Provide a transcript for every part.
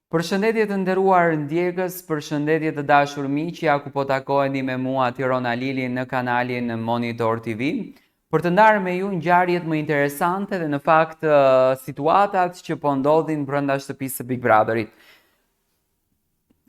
Përshëndetje të nderuar ndjekës, përshëndetje të dashur miqja ku po takoheni me mua Tirona Lili në kanalin Monitor TV për të ndarë me ju ngjarjet më interesante dhe në fakt situatat që po ndodhin brenda shtëpisë së Big Brotherit.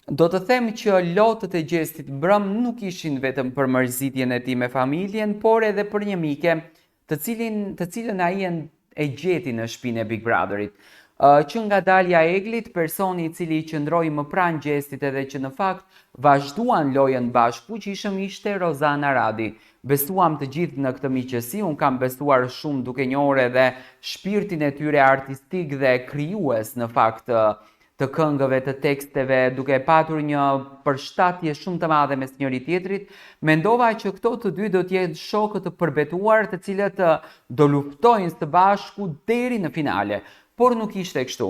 Do të them që lotët e Gjestit Brëm nuk ishin vetëm për mërzitjen e tij me familjen, por edhe për një mike, të cilën ai e gjeti në shtëpinë e Big Brotherit. Që nga dalja e Eglit, personi i cili qëndroi më pranë Gjestit edhe që në fakt vazhduan lojën bashku fuqishëm ishte Rozana Radi. Besuam të gjithë në këtë miqësi, unë kam besuar shumë duke njohur edhe shpirtin e tyre artistik dhe krijues në fakt të këngëve, të teksteve, duke patur një përshtatje shumë të madhe mes njëri tjetrit, mendova që këto të dy do të jenë shokë të përbetuar, të cilët do luftojnë së bashku deri në finale. Por nuk ishte kështu.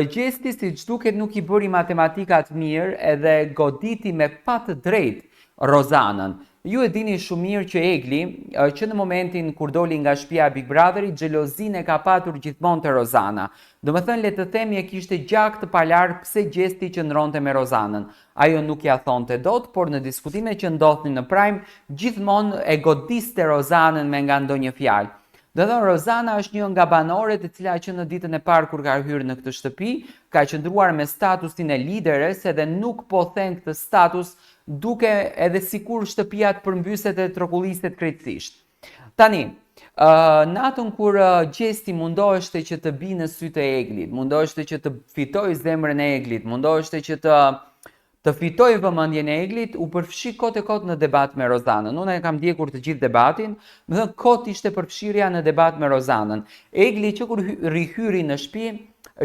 Gjesti siç duket nuk i bëri matematikat mirë edhe goditi me pa të drejtë Rozanën. Ju e dini shumë mirë që Egli, që në momentin kur doli nga shtëpia e Big Brotherit, xhelozinë ka patur gjithmonë te Rozana. Domethënë le të themi e kishte gjak të palar pse Gjesti qëndronte me Rozanën. Ajo nuk ja thonte dot, por në diskutime që ndodhnin në Prime, gjithmonë e godiste Rozanën me nga ndonjë fjalë. Dhe Rozana është një nga banorët e cila që në ditën e parë kur ka hyrë në këtë shtëpi, ka qëndruar me statusin e lideres edhe nuk po thën këtë status duke edhe sikur shtëpia të përmbyset e trokulliset krejtësisht. Tani, natën kur Gjesti mundoheshte që të bi në sytë e Eglit, mundoheshte që të fitoj zemrën e Eglit, mundoheshte që të fitoj vëmendjen e Eglit, u përfshi kot e kot në debat me Rozanën. Unë e kam ndjekur të gjithë debatin, më thënë kot ishte përfshirja në debat me Rozanën. Egli që kur rihyri në shtëpi,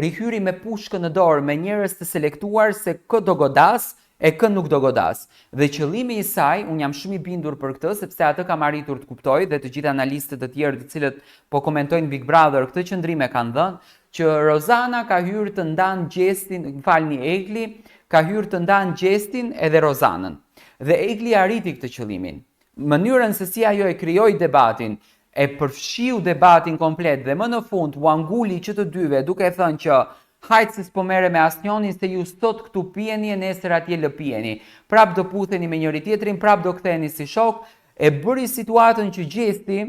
rihyri me pushkën në dorë, me njerëz të selektuar se kë do godas e kë nuk do godas. Dhe qëllimi i saj, unë jam shumë i bindur për këtë, sepse atë kam arritur të kuptoj dhe të gjithë analistët të tjerë të cilët po komentojnë Big Brother këtë qëndrim e kanë dhënë, që Rozana ka hyrë të ndanë Gjestin, Egli, ka hyrë të ndanë Gjestin edhe Rozanën. Dhe Egli arriti këtë qëllimin. Mënyrën se si ajo e krijoi debatin, e përfshiu debatin komplet dhe më në fund u anguli që të dyve duke thënë që hajtë se s'po merre me asnjënin se ju sot këtu pijeni e nesër atje lë pijeni. Prap do putheni me njëri tjetrin, prap do ktheheni si shok, e bëri situatën që Gjesti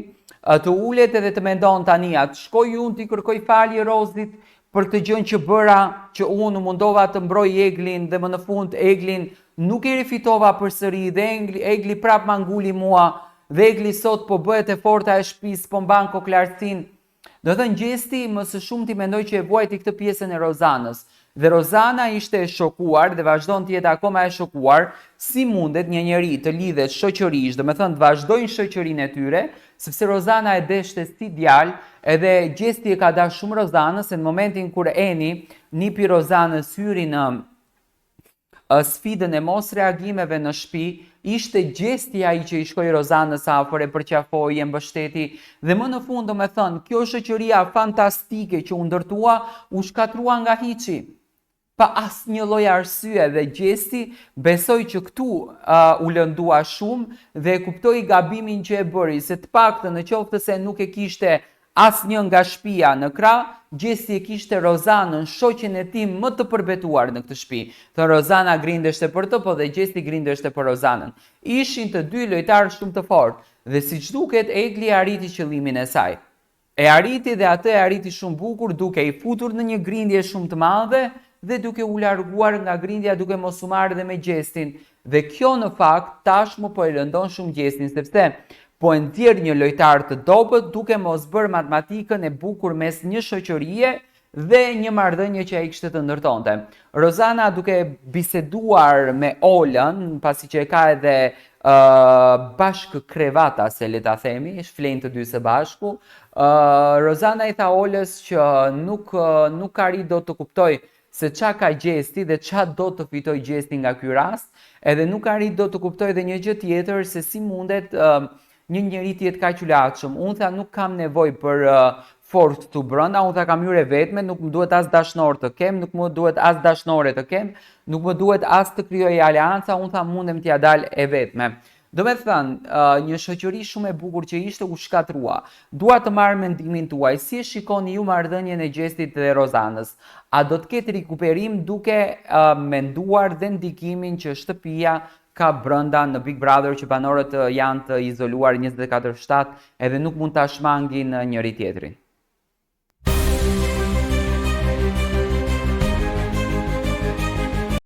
të ulet edhe të mendon tani atë shkoj unë t'i kërkoj falje Rozit për këtë gjën që bëra, që unë mundova të mbroj Eglin dhe më në fund Eglin nuk e rifitova përsëri dhe Egli prap ma nguli mua dhe Egli sot po bëhet e forta e shtëpisë, po mban koklarsin. Do thënë Gjesti më së shumti mendoj që e vuajti këtë pjesën e Rozanës. Dhe Rozana ishte e shokuar dhe vazhdon të jetë akoma e shokuar si mundet një njeri të lidhet shoqërisht, do të thënë të vazhdojnë shoqërinë e tyre, sepse Rozana e deshte si djalë, edhe Gjesti e ka dashur shumë Rozanën, se në momentin kur Eni nipi Rozanës hyri në sfidën e mos reagimeve në shtëpi, ishte Gjesti ai që i shkoi Rozanës afër, e përqafoi, e mbështeti dhe më në fund do të thënë kjo shoqëria fantastike që u ndërtua u shkatrua nga hiçi. Pa asnjë lloj arsye dhe Gjesti besoi që këtu u lëndua shumë dhe e kuptoi gabimin që e bëri, se të paktën në qoftë se nuk e kishte asnjë nga shtëpia në krah, Gjesti e kishte Rozanën, shoqen e tij më të përbetuar në këtë shtëpi. Thë Rozana grindeshte për të, po dhe Gjesti grindeshte për Rozanën. Ishin të dy lojtarë shumë të fortë dhe siç duket Egli arriti qëllimin e saj. E arriti dhe atë e arriti shumë bukur duke i futur në një grindje shumë të madhe dhe duke u larguar nga grindja duke mos u marrë dhe me Gjestin. Dhe kjo në fakt tashmë po e lëndon shumë Gjestin, sepse po e nxjerr një lojtar të dobët duke mos bërë matematikën e bukur mes një shoqërie dhe një marrëdhënie që ai kishte të ndërtonte. Rozana duke biseduar me Olën, pasi që e ka edhe bashkë krevata, se le ta themi, flenë të dy së bashku, Rozana i tha Olës që nuk arrit dot të kuptoj se qa ka Gjesti dhe qa do të fitoj Gjesti nga ky rast, edhe nuk arrit do të kuptoj dhe një gjë tjetër se si mundet një njeri të jetë kaq i latshëm. Unë tha nuk kam nevojë për forcë këtu brenda, unë tha kam hyrë vetme, nuk më duhet as dashnor të kem, nuk më duhet as dashnore të kem, nuk më duhet as të krijoj aleanca, unë tha mundem t'ja dal e vetme. Do me thënë, një shoqëri shumë e bukur që ishte u shkatrua. Dua të marrë mendimin tuaj, si e shikoni ju marrëdhënien e Gjestit dhe Rozanës? A do të ketë rikuperim duke menduar dhe ndikimin që shtëpia ka brënda në Big Brother, që banorët janë të izoluar 24/7 edhe nuk mund ta shmangin njëri tjetrin?